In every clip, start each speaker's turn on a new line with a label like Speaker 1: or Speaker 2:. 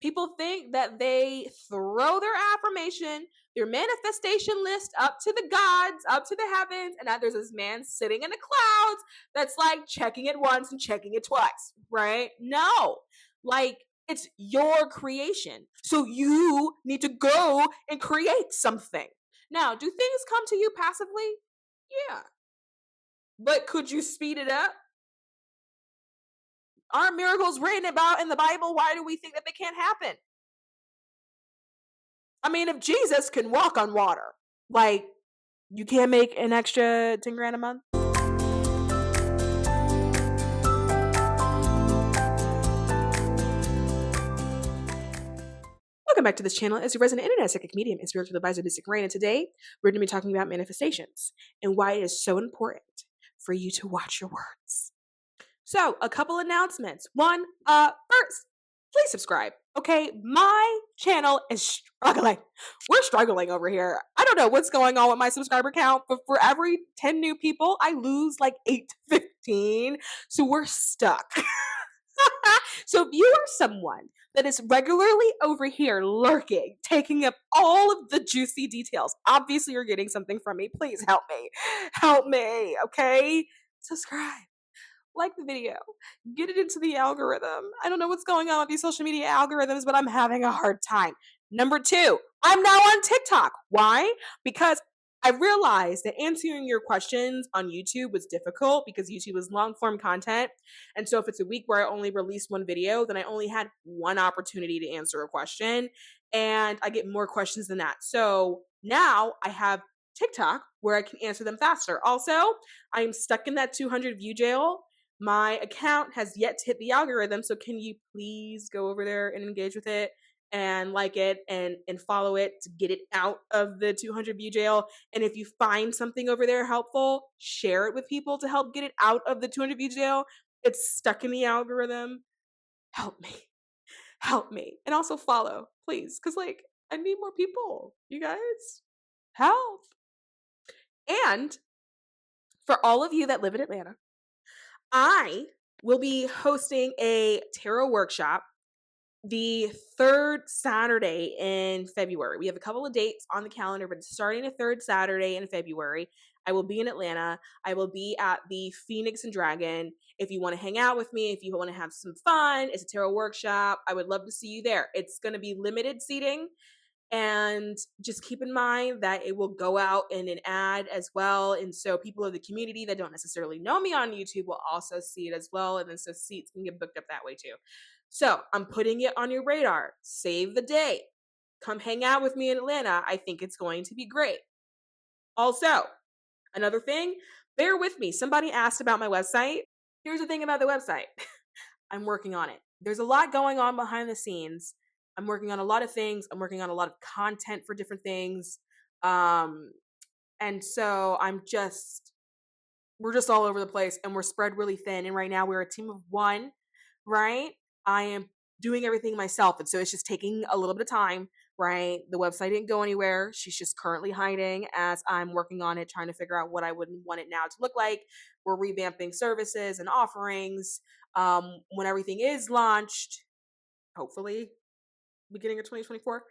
Speaker 1: People think that they throw their affirmation, their manifestation list up to the gods, up to the heavens, and that there's this man sitting in the clouds that's like checking it once and checking it twice, right? No. Like, it's your creation. So you need to go and create something. Now, do things come to you passively? Yeah. But could you speed it up? Aren't miracles written about in the Bible? Why do we think that they can't happen? I mean, if Jesus can walk on water, like, you can't make an extra 10 grand a month? Welcome back to this channel as your resident internet psychic medium and spiritual advisor, Mystic Rain. And today, we're going to be talking about manifestations and why it is so important for you to watch your words. So, a couple announcements. One, first, please subscribe. Okay, my channel is struggling. We're struggling over here. I don't know what's going on with my subscriber count, but for every 10 new people, I lose like 8 to 15. So we're stuck. So if you are someone that is regularly over here lurking, taking up all of the juicy details, obviously you're getting something from me. Please help me. Help me, okay? Subscribe. Like the video, get it into the algorithm. I don't know what's going on with these social media algorithms, but I'm having a hard time. Number 2, I'm now on TikTok. Why? Because I realized that answering your questions on YouTube was difficult because YouTube is long form content. And so if it's a week where I only release one video, then I only had one opportunity to answer a question, and I get more questions than that. So now I have TikTok where I can answer them faster. Also, I'm stuck in that 200 view jail. My account has yet to hit the algorithm, so can you please go over there and engage with it and like it and follow it to get it out of the 200 view jail? And if you find something over there helpful, share it with people to help get it out of the 200 view jail. It's stuck in the algorithm. Help me. Help me. And also follow, please, because like I need more people. You guys, help. And for all of you that live in Atlanta, I will be hosting a tarot workshop the third Saturday in February. We have a couple of dates on the calendar, but it's starting the third Saturday in February. I will be in Atlanta. I will be at the Phoenix and Dragon. If you want to hang out with me, if you want to have some fun, it's a tarot workshop. I would love to see you there. It's going to be limited seating. And just keep in mind that it will go out in an ad as well. And so people of the community that don't necessarily know me on YouTube will also see it as well. And then so seats can get booked up that way too. So I'm putting it on your radar. Save the date. Come hang out with me in Atlanta. I think it's going to be great. Also, another thing, bear with me. Somebody asked about my website. Here's the thing about the website. I'm working on it. There's a lot going on behind the scenes. I'm working on a lot of things. I'm working on a lot of content for different things. And so we're just all over the place and we're spread really thin. And right now we're a team of one, right? I am doing everything myself. And so it's just taking a little bit of time, right? The website didn't go anywhere. She's just currently hiding as I'm working on it, trying to figure out what I would want it now to look like. We're revamping services and offerings. When everything is launched, hopefully beginning of 2024,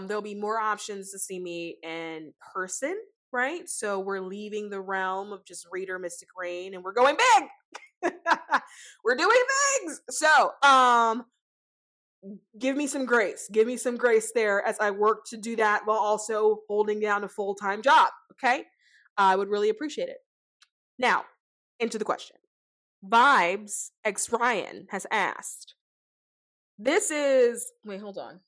Speaker 1: there'll be more options to see me in person, right? So we're leaving the realm of just reader Mystic Rain and we're going big. We're doing things. So give me some grace. Give me some grace there as I work to do that while also holding down a full-time job. Okay, I would really appreciate it. Now, into the question. Vibes X Ryan has asked, wait, hold on.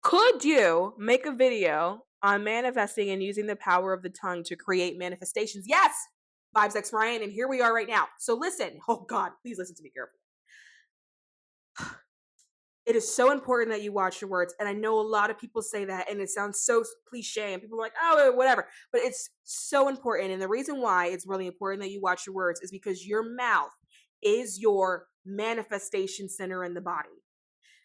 Speaker 1: Could you make a video on manifesting and using the power of the tongue to create manifestations? Yes, Vibes X Ryan, and here we are right now. So listen, oh God, please listen to me carefully. It is so important that you watch your words. And I know a lot of people say that and it sounds so cliche and people are like, oh, whatever. But it's so important. And the reason why it's really important that you watch your words is because your mouth is your manifestation center in the body.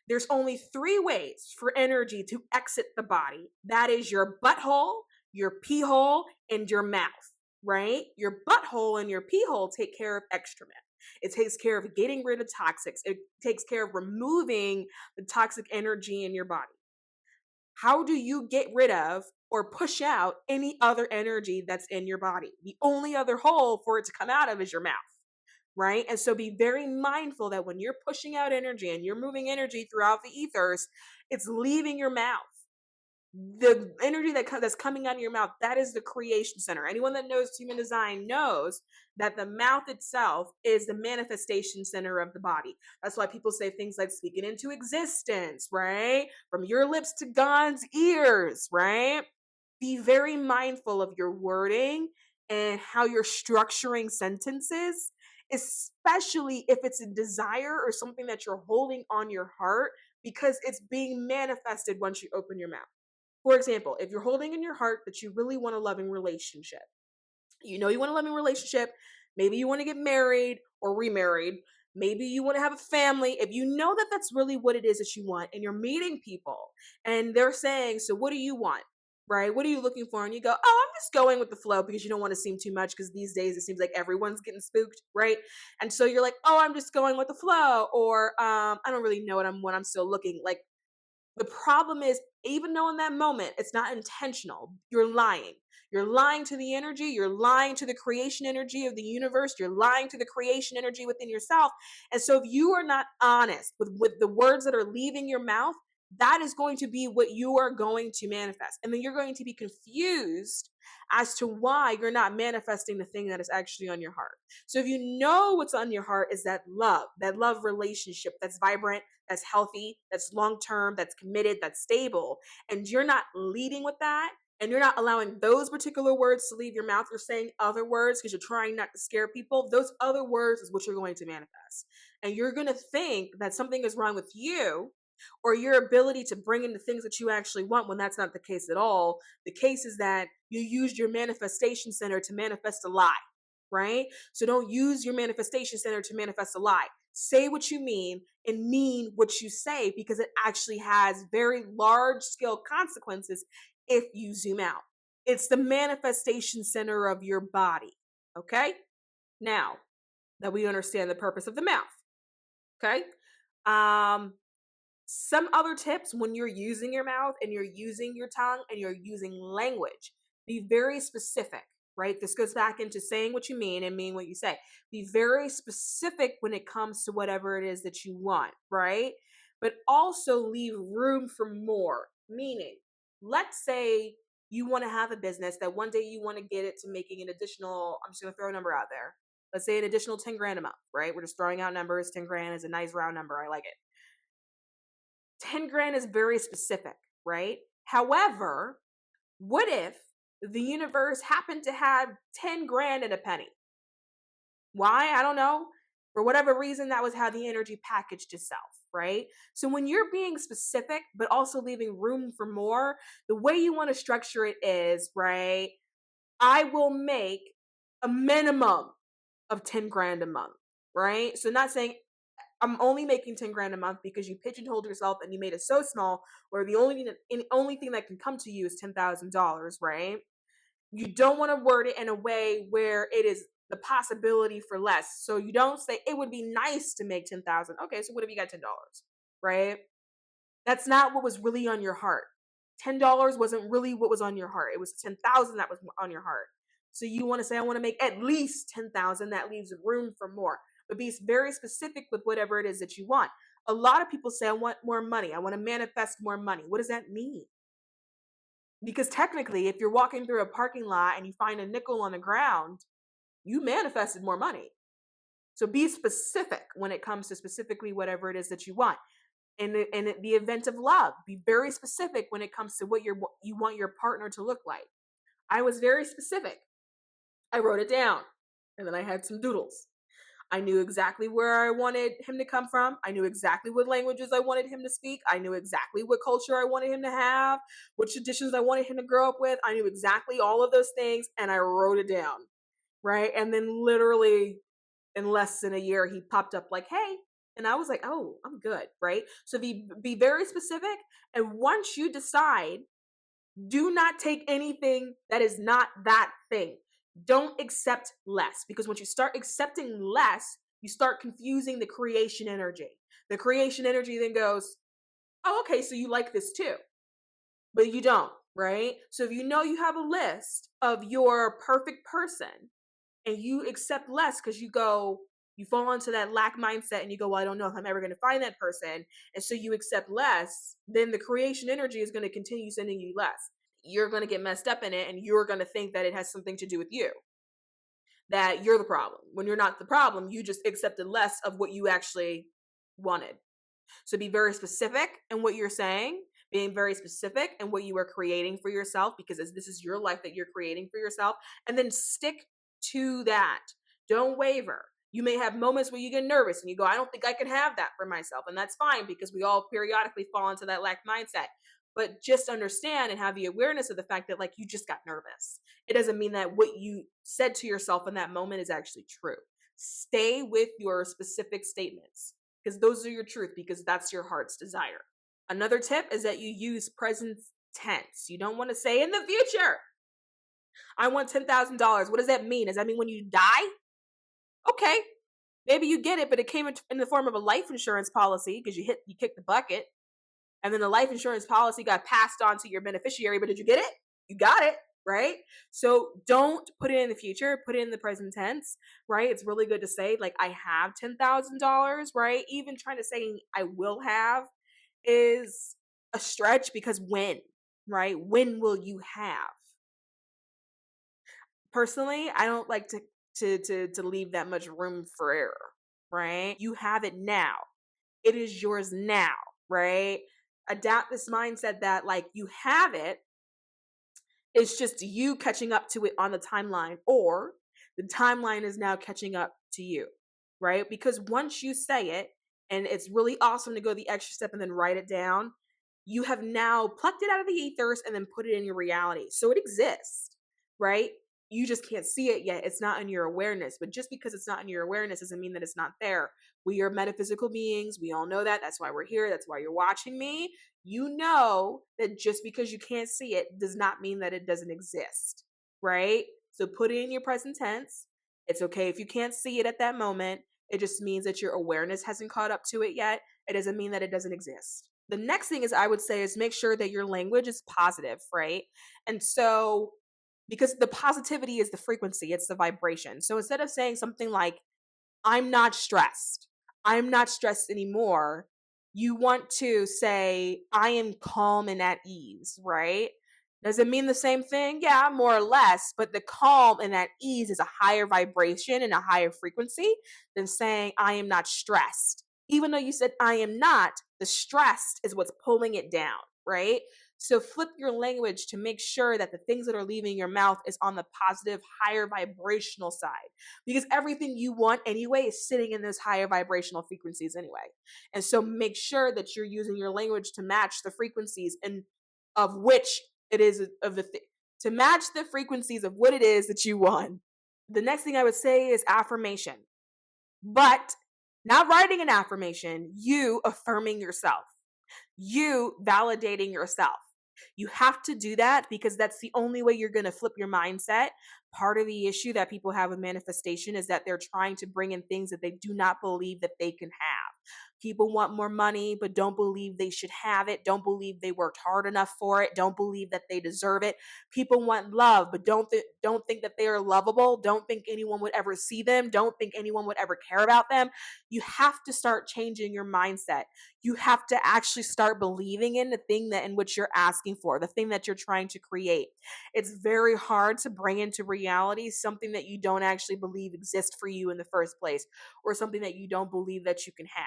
Speaker 1: There's only 3 ways for energy to exit the body. That is your butthole, your pee hole, and your mouth, right? Your butthole and your pee hole take care of excrement. It takes care of getting rid of toxics. It takes care of removing the toxic energy in your body. How do you get rid of or push out any other energy that's in your body? The only other hole for it to come out of is your mouth, right? And so be very mindful that when you're pushing out energy and you're moving energy throughout the ethers, it's leaving your mouth. The energy that's coming out of your mouth, that is the creation center. Anyone that knows human design knows that the mouth itself is the manifestation center of the body. That's why people say things like speaking into existence, right? From your lips to God's ears, right? Be very mindful of your wording and how you're structuring sentences, especially if it's a desire or something that you're holding on your heart, because it's being manifested once you open your mouth. For example, if you're holding in your heart that you really want a loving relationship, you know you want a loving relationship, maybe you want to get married or remarried, maybe you want to have a family. If you know that that's really what it is that you want, and you're meeting people and they're saying, so what do you want? Right? What are you looking for? And you go, oh, I'm just going with the flow because you don't want to seem too much, because these days it seems like everyone's getting spooked, right? And so you're like, oh, I'm just going with the flow, or I don't really know what I'm still looking like. The problem is, even though in that moment it's not intentional, you're lying. You're lying to the energy. You're lying to the creation energy of the universe. You're lying to the creation energy within yourself. And so if you are not honest with the words that are leaving your mouth, that is going to be what you are going to manifest. And then you're going to be confused as to why you're not manifesting the thing that is actually on your heart. So if you know what's on your heart is that love relationship that's vibrant, that's healthy, that's long-term, that's committed, that's stable, and you're not leading with that, and you're not allowing those particular words to leave your mouth, you're saying other words because you're trying not to scare people, those other words is what you're going to manifest. And you're going to think that something is wrong with you or your ability to bring in the things that you actually want, when that's not the case at all. The case is that you used your manifestation center to manifest a lie, right? So don't use your manifestation center to manifest a lie. Say what you mean and mean what you say, because it actually has very large scale consequences if you zoom out. It's the manifestation center of your body, okay? Now that we understand the purpose of the mouth, okay? Some other tips when you're using your mouth and you're using your tongue and you're using language, be very specific, right? This goes back into saying what you mean and mean what you say. Be very specific when it comes to whatever it is that you want, right? But also leave room for more. Meaning, let's say you want to have a business that one day you want to get it to making an additional, I'm just going to throw a number out there. Let's say an additional 10 grand a month, right? We're just throwing out numbers. 10 grand is a nice round number. I like it. 10 grand is very specific, right? However, what if the universe happened to have 10 grand and a penny? Why? I don't know. For whatever reason, that was how the energy packaged itself, right? So when you're being specific, but also leaving room for more, the way you want to structure it is, right? I will make a minimum of 10 grand a month, right? So not saying I'm only making 10 grand a month because you pigeonholed yourself and you made it so small where the only thing that can come to you is $10,000, right? You don't want to word it in a way where it is the possibility for less. So you don't say it would be nice to make 10,000. Okay, so what if you got $10, right? That's not what was really on your heart. $10 wasn't really what was on your heart. It was 10,000 that was on your heart. So you want to say, I want to make at least 10,000. That leaves room for more. But be very specific with whatever it is that you want. A lot of people say, I want more money. I want to manifest more money. What does that mean? Because technically, if you're walking through a parking lot and you find a nickel on the ground, you manifested more money. So be specific when it comes to specifically whatever it is that you want. In the event of love, be very specific when it comes to what you want your partner to look like. I was very specific. I wrote it down, and then I had some doodles. I knew exactly where I wanted him to come from. I knew exactly what languages I wanted him to speak. I knew exactly what culture I wanted him to have, what traditions I wanted him to grow up with. I knew exactly all of those things, and I wrote it down, right? And then literally in less than a year, he popped up like, hey. And I was like, oh, I'm good, right? So be very specific. And once you decide, do not take anything that is not that thing. Don't accept less, because once you start accepting less, You start confusing the creation energy. The creation energy then goes, oh, okay, so you like this too, but you don't, right? So if you know you have a list of your perfect person and you accept less because you fall into that lack mindset and you go, well, I don't know if I'm ever going to find that person. And so you accept less, then the creation energy is going to continue sending you less. You're going to get messed up in it and you're going to think that it has something to do with you, that you're the problem. When you're not the problem, you just accepted less of what you actually wanted. So be very specific in what you're saying, being very specific in what you are creating for yourself, because this is your life that you're creating for yourself, and then stick to that. Don't waver. You may have moments where you get nervous and you go, I don't think I can have that for myself. And that's fine, because we all periodically fall into that lack mindset. But just understand and have the awareness of the fact that, like, you just got nervous. It doesn't mean that what you said to yourself in that moment is actually true. Stay with your specific statements, because those are your truth, because that's your heart's desire. Another tip is that you use present tense. You don't want to say in the future, I want $10,000. What does that mean? Does that mean when you die? Okay, maybe you get it, but it came in the form of a life insurance policy because you kicked the bucket, and then the life insurance policy got passed on to your beneficiary. But did you get it? You got it, right? So don't put it in the future, put it in the present tense, right? It's really good to say, like, I have $10,000, right? Even trying to say I will have is a stretch, because when, right? When will you have? Personally, I don't like to leave that much room for error, right? You have it now. It is yours now, right? Adapt this mindset that, like, you have it. It's just you catching up to it on the timeline, or the timeline is now catching up to you, right? Because once you say it, and it's really awesome to go the extra step and then write it down, you have now plucked it out of the ethers and then put it in your reality. So it exists, right? You just can't see it yet. It's not in your awareness. But just because it's not in your awareness doesn't mean that it's not there. We are metaphysical beings. We all know that. That's why we're here. That's why you're watching me. You know that just because you can't see it does not mean that it doesn't exist, right? So put it in your present tense. It's okay if you can't see it at that moment. It just means that your awareness hasn't caught up to it yet. It doesn't mean that it doesn't exist. The next thing is, I would say, is make sure that your language is positive, right? And so, because the positivity is the frequency, it's the vibration. So instead of saying something like, I'm not stressed anymore, you want to say, I am calm and at ease, right? Does it mean the same thing? Yeah, more or less. But the calm and at ease is a higher vibration and a higher frequency than saying, I am not stressed. Even though you said, I am not, the stress is what's pulling it down, right? So flip your language to make sure that the things that are leaving your mouth is on the positive, higher vibrational side, because everything you want anyway is sitting in those higher vibrational frequencies anyway. And so make sure that you're using your language to match the frequencies and of which it is of to match the frequencies of what it is that you want. The next thing I would say is affirmation, but not writing an affirmation, you affirming yourself, you validating yourself. You have to do that, because that's the only way you're going to flip your mindset. Part of the issue that people have with manifestation is that they're trying to bring in things that they do not believe that they can have. People want more money, but don't believe they should have it. Don't believe they worked hard enough for it. Don't believe that they deserve it. People want love, but don't think that they are lovable. Don't think anyone would ever see them. Don't think anyone would ever care about them. You have to start changing your mindset. You have to actually start believing in the thing that in which you're asking for, the thing that you're trying to create. It's very hard to bring into reality something that you don't actually believe exists for you in the first place, or something that you don't believe that you can have.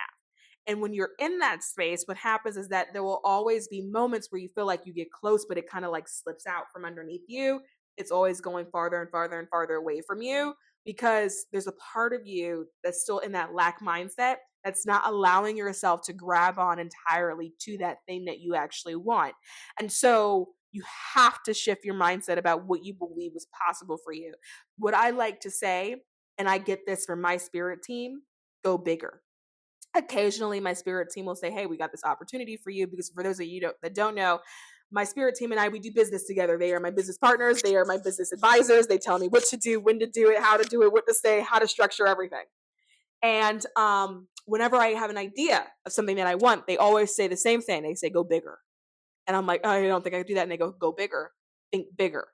Speaker 1: And when you're in that space, what happens is that there will always be moments where you feel like you get close, but it kind of like slips out from underneath you. It's always going farther and farther and farther away from you, because there's a part of you that's still in that lack mindset, that's not allowing yourself to grab on entirely to that thing that you actually want. And so you have to shift your mindset about what you believe is possible for you. What I like to say, and I get this from my spirit team, go bigger. Occasionally my spirit team will say, hey, we got this opportunity for you, because for those of you that don't know, my spirit team and I, we do business together. They are my business partners. They are my business advisors. They tell me what to do, when to do it, how to do it, what to say, how to structure everything. And whenever I have an idea of something that I want, they always say the same thing. They say, go bigger. And I'm like, oh, I don't think I can do that. And they go bigger, think bigger,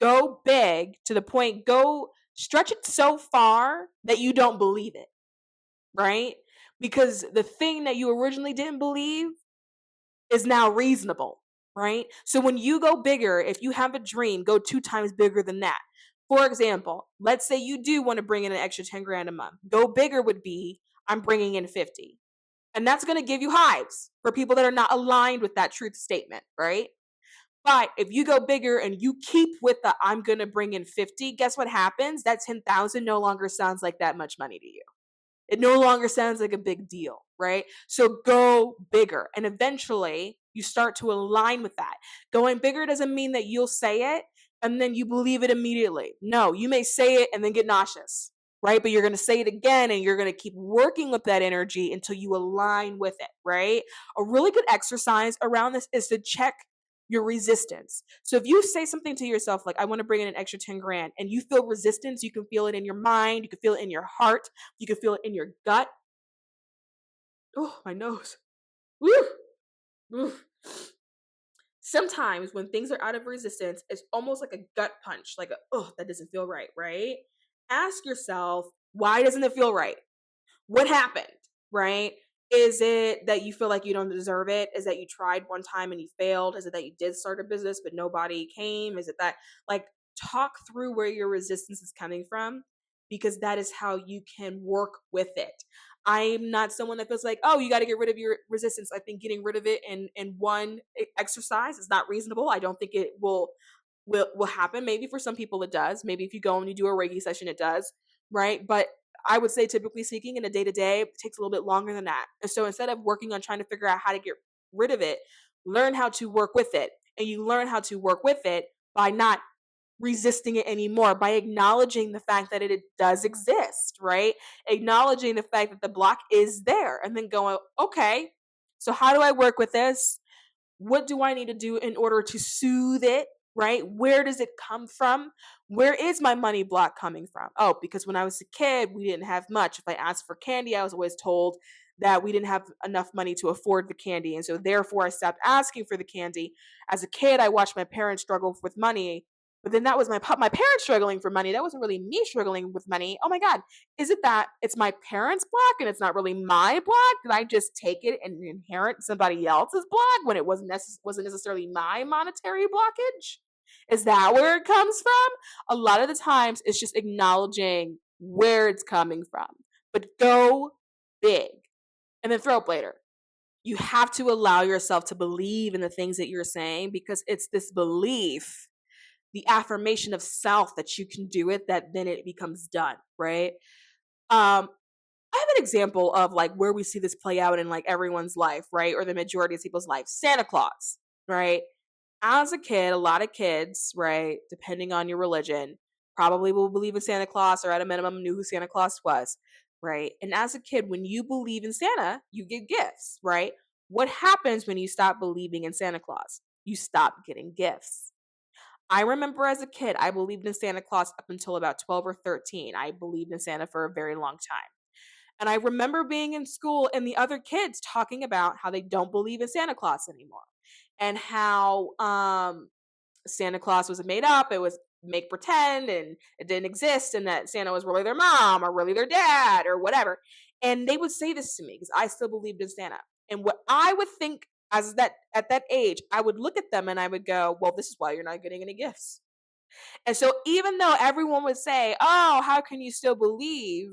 Speaker 1: go big to the point, go stretch it so far that you don't believe it, right? Because the thing that you originally didn't believe is now reasonable, right? So when you go bigger, if you have a dream, go 2 times bigger than that. For example, let's say you do want to bring in an extra 10 grand a month. Go bigger would be, I'm bringing in 50. And that's going to give you hives for people that are not aligned with that truth statement, right? But if you go bigger and you keep with the I'm going to bring in 50, guess what happens? That 10,000 no longer sounds like that much money to you. It no longer sounds like a big deal, right? So go bigger. And eventually you start to align with that. Going bigger doesn't mean that you'll say it and then you believe it immediately. No, you may say it and then get nauseous, right? But you're going to say it again and you're going to keep working with that energy until you align with it, right? A really good exercise around this is to check your resistance. So if you say something to yourself like, I want to bring in an extra 10 grand, and you feel resistance, you can feel it in your mind, you can feel it in your heart, you can feel it in your gut. Oh, my nose. Woo! Woo. Sometimes when things are out of resistance, it's almost like a gut punch, like that doesn't feel right, right? Ask yourself, why doesn't it feel right? What happened, right? Is it that you feel like you don't deserve it? Is that you tried one time and you failed? Is it that you did start a business but nobody came? Is it that, like, talk through where your resistance is coming from, because that is how you can work with it. I'm not someone that feels like, oh, you got to get rid of your resistance. I think getting rid of it in one exercise is not reasonable. I don't think it will happen. Maybe for some people it does. Maybe if you go and you do a Reiki session, it does, right? But I would say, typically speaking, in a day-to-day, it takes a little bit longer than that. And so instead of working on trying to figure out how to get rid of it, learn how to work with it. And you learn how to work with it by not resisting it anymore, by acknowledging the fact that it does exist, right? Acknowledging the fact that the block is there, and then going, okay, so how do I work with this? What do I need to do in order to soothe it? Right? Where does it come from? Where is my money block coming from? Oh, because when I was a kid, we didn't have much. If I asked for candy, I was always told that we didn't have enough money to afford the candy. And so therefore I stopped asking for the candy. As a kid, I watched my parents struggle with money. But then that was my parents struggling for money. That wasn't really me struggling with money. Oh my God. Is it that it's my parents' block and it's not really my block? Did I just take it and inherit somebody else's block when it wasn't necessarily my monetary blockage? Is that where it comes from? A lot of the times it's just acknowledging where it's coming from. But go big. And then throw up later. You have to allow yourself to believe in the things that you're saying, because it's this belief, the affirmation of self that you can do it, that then it becomes done, right? I have an example of like where we see this play out in like everyone's life, right? Or the majority of people's life. Santa Claus, right? As a kid, a lot of kids, right, depending on your religion, probably will believe in Santa Claus, or at a minimum knew who Santa Claus was, right? And as a kid, when you believe in Santa, you get gifts, right? What happens when you stop believing in Santa Claus? You stop getting gifts. I remember as a kid, I believed in Santa Claus up until about 12 or 13. I believed in Santa for a very long time. And I remember being in school and the other kids talking about how they don't believe in Santa Claus anymore, and how Santa Claus was made up. It was make pretend and it didn't exist, and that Santa was really their mom or really their dad or whatever. And they would say this to me because I still believed in Santa. And what I would think as that at that age, I would look at them and I would go, well, this is why you're not getting any gifts. And so even though everyone would say, oh, how can you still believe?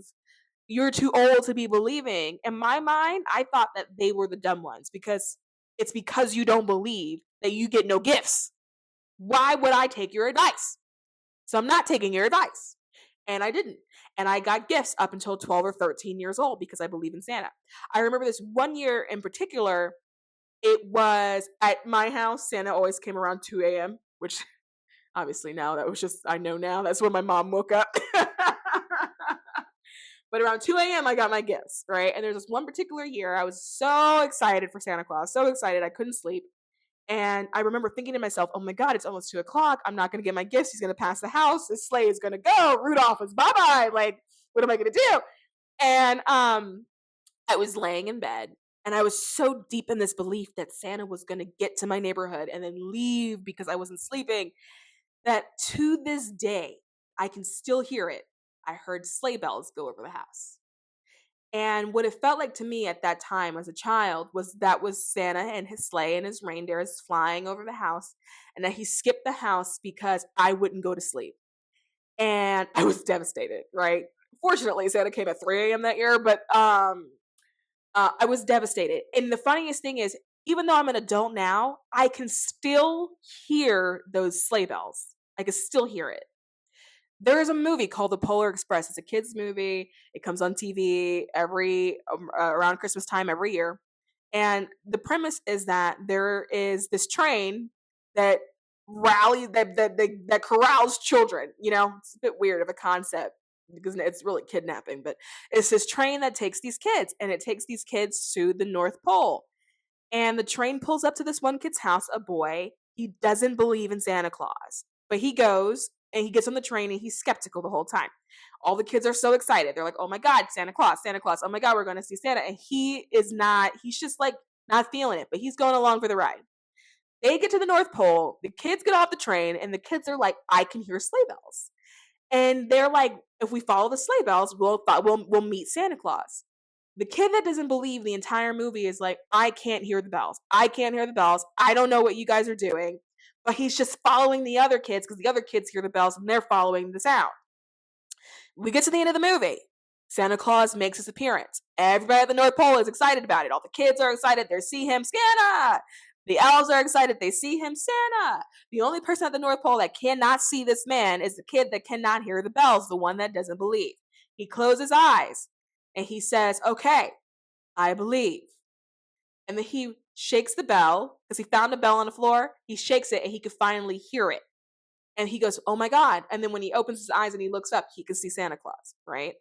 Speaker 1: You're too old to be believing. In my mind, I thought that they were the dumb ones, because it's because you don't believe that you get no gifts. Why would I take your advice? So I'm not taking your advice. And I didn't. And I got gifts up until 12 or 13 years old because I believe in Santa. I remember this one year in particular, it was at my house. Santa always came around 2 a.m., which obviously now that was just, I know now that's when my mom woke up. But around 2 a.m., I got my gifts, right? And there's this one particular year, I was so excited for Santa Claus, so excited, I couldn't sleep. And I remember thinking to myself, oh my God, it's almost 2 o'clock. I'm not going to get my gifts. He's going to pass the house. This sleigh is going to go. Rudolph is bye-bye. Like, what am I going to do? And I was laying in bed, and I was so deep in this belief that Santa was going to get to my neighborhood and then leave because I wasn't sleeping, that to this day I can still hear it. I heard sleigh bells go over the house. And what it felt like to me at that time as a child was that was Santa and his sleigh and his reindeers flying over the house, and that he skipped the house because I wouldn't go to sleep. And I was devastated, right? Fortunately, Santa came at 3 a.m. that year, but I was devastated. And the funniest thing is, even though I'm an adult now, I can still hear those sleigh bells. I can still hear it. There is a movie called The Polar Express. It's a kids movie. It comes on TV every around Christmas time every year. And the premise is that there is this train that that corrals children. You know, it's a bit weird of a concept because it's really kidnapping, but it's this train that takes these kids, and it takes these kids to the North Pole. And the train pulls up to this one kid's house, a boy. He doesn't believe in Santa Claus, but he goes and he gets on the train and he's skeptical the whole time. All the kids are so excited. They're like, oh my God, Santa Claus, Santa Claus. Oh my God, we're going to see Santa. And he is not, he's just like not feeling it, but he's going along for the ride. They get to the North Pole. The kids get off the train and the kids are like, I can hear sleigh bells. And they're like, if we follow the sleigh bells, we'll meet Santa Claus. The kid that doesn't believe the entire movie is like, I can't hear the bells. I can't hear the bells. I don't know what you guys are doing. But he's just following the other kids because the other kids hear the bells and they're following the sound. We get to the end of the movie. Santa Claus makes his appearance. Everybody at the North Pole is excited about it. All the kids are excited. They see him, Santa. The elves are excited. They see him, Santa. The only person at the North Pole that cannot see this man is the kid that cannot hear the bells, the one that doesn't believe. He closes his eyes and he says, okay, I believe. And then he shakes the bell because he found a bell on the floor. He shakes it and he could finally hear it. And he goes, oh my God. And then when he opens his eyes and he looks up, he can see Santa Claus, right?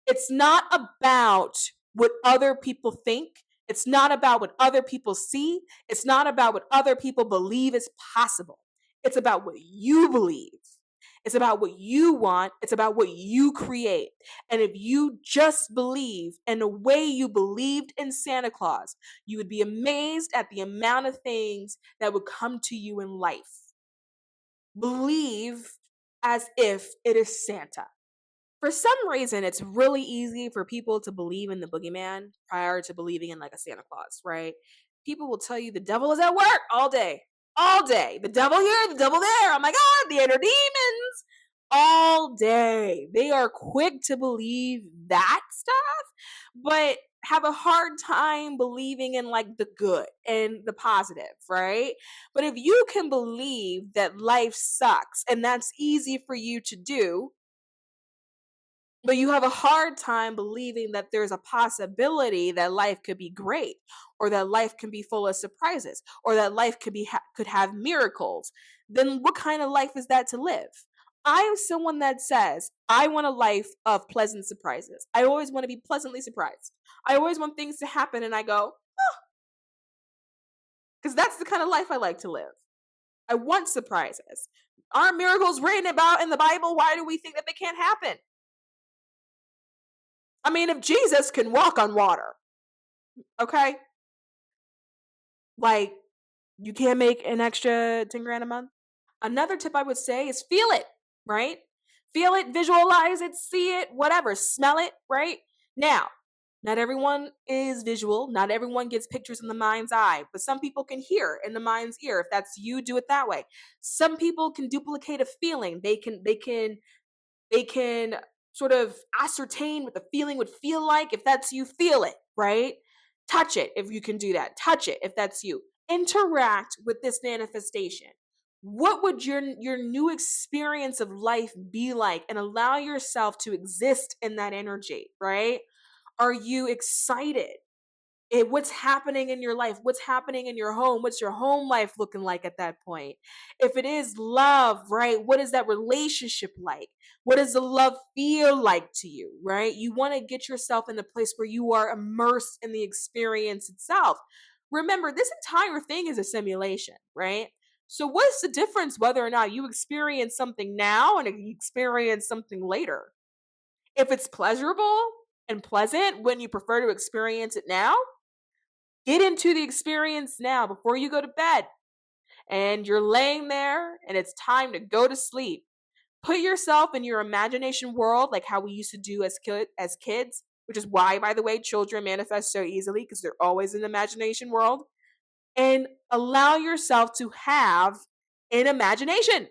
Speaker 1: It's not about what other people think. It's not about what other people see. It's not about what other people believe is possible. It's about what you believe. It's about what you want. It's about what you create. And if you just believe in the way you believed in Santa Claus, you would be amazed at the amount of things that would come to you in life. Believe as if it is Santa. For some reason, it's really easy for people to believe in the boogeyman prior to believing in like a Santa Claus, right? People will tell you the devil is at work all day, all day. The devil here, the devil there. Oh my God, the inner demons all day. They are quick to believe that stuff, but have a hard time believing in like the good and the positive, right? But if you can believe that life sucks and that's easy for you to do, but you have a hard time believing that there's a possibility that life could be great, or that life can be full of surprises, or that life could have miracles, then what kind of life is that to live? I am someone that says I want a life of pleasant surprises. I always want to be pleasantly surprised. I always want things to happen and I go, oh, because that's the kind of life I like to live. I want surprises. Aren't miracles written about in the Bible? Why do we think that they can't happen? I mean, if Jesus can walk on water, okay? Like, you can't make an extra 10 grand a month? Another tip I would say is feel it, right? Feel it, visualize it, see it, whatever, smell it, right? Now, not everyone is visual. Not everyone gets pictures in the mind's eye, but some people can hear in the mind's ear. If that's you, do it that way. Some people can duplicate a feeling. They can sort of ascertain what the feeling would feel like. If that's you, feel it, right? Touch it if you can do that. Touch it if that's you. Interact with this manifestation. What would your new experience of life be like? And allow yourself to exist in that energy, right? Are you excited? What's happening in your life? What's happening in your home? What's your home life looking like at that point? If it is love, right? What is that relationship like? What does the love feel like to you, right? You want to get yourself in a place where you are immersed in the experience itself. Remember, this entire thing is a simulation, right? So what's the difference whether or not you experience something now and you experience something later? If it's pleasurable and pleasant when you prefer to experience it now, get into the experience now before you go to bed and you're laying there and it's time to go to sleep. Put yourself in your imagination world, like how we used to do as kids, which is why, by the way, children manifest so easily because they're always in the imagination world. And allow yourself to have an imagination.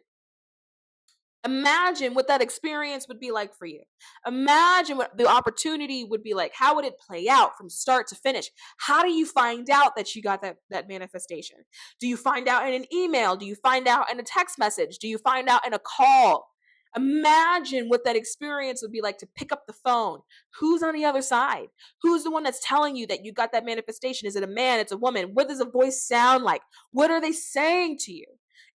Speaker 1: Imagine what that experience would be like for you. Imagine what the opportunity would be like. How would it play out from start to finish? How do you find out that you got that manifestation? Do you find out in an email? Do you find out in a text message? Do you find out in a call? Imagine what that experience would be like to pick up the phone. Who's on the other side? Who's the one that's telling you that you got that manifestation? Is it a man? It's a woman? What does a voice sound like? What are they saying to you?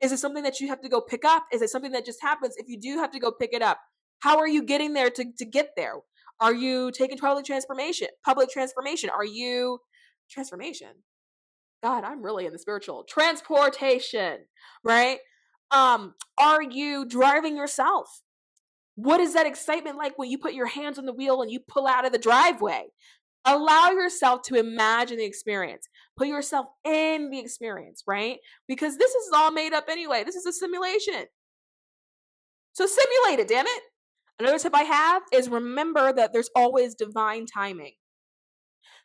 Speaker 1: Is it something that you have to go pick up? Is it something that just happens if you do have to go pick it up? How are you getting there to get there? Are you taking public transformation? Are you transformation? God, I'm really in the spiritual. Transportation, right? Are you driving yourself? What is that excitement like when you put your hands on the wheel and you pull out of the driveway? Allow yourself to imagine the experience. Put yourself in the experience, right? Because this is all made up anyway. This is a simulation. So simulate it, damn it. Another tip I have is remember that there's always divine timing.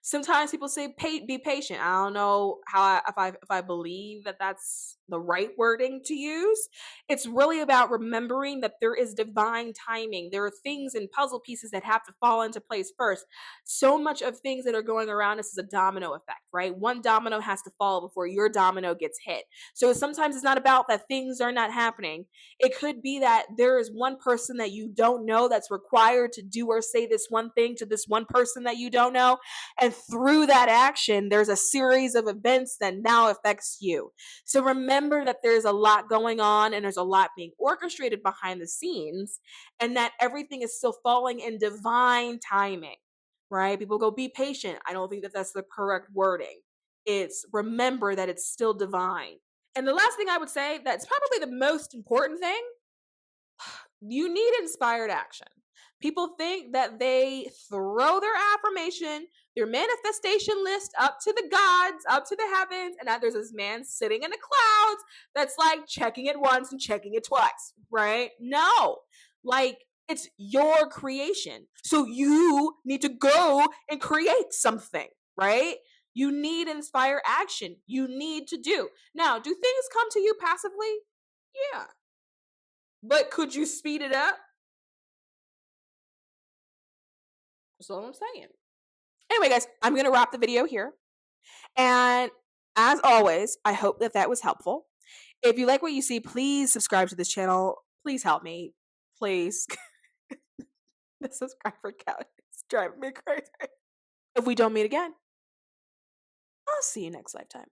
Speaker 1: Sometimes people say be patient. I don't know if I believe that that's the right wording to use. It's really about remembering that there is divine timing. There are things and puzzle pieces that have to fall into place first. So much of things that are going around us is a domino effect, right? One domino has to fall before your domino gets hit. So sometimes it's not about that things are not happening. It could be that there is one person that you don't know that's required to do or say this one thing to this one person that you don't know. And through that action, there's a series of events that now affects you. So remember that there's a lot going on and there's a lot being orchestrated behind the scenes, and that everything is still falling in divine timing, right? People go, be patient. I don't think that that's the correct wording. It's remember that it's still divine. And the last thing I would say, that's probably the most important thing, you need inspired action. People think that they throw their affirmation, their manifestation list up to the gods, up to the heavens, and that there's this man sitting in the clouds that's like checking it once and checking it twice, right? No, like it's your creation. So you need to go and create something, right? You need inspired action. You need to do. Now, do things come to you passively? Yeah. But could you speed it up? That's all I'm saying. Anyway, guys, I'm going to wrap the video here. And as always, I hope that that was helpful. If you like what you see, please subscribe to this channel. Please help me. Please. The subscriber count is driving me crazy. If we don't meet again, I'll see you next lifetime.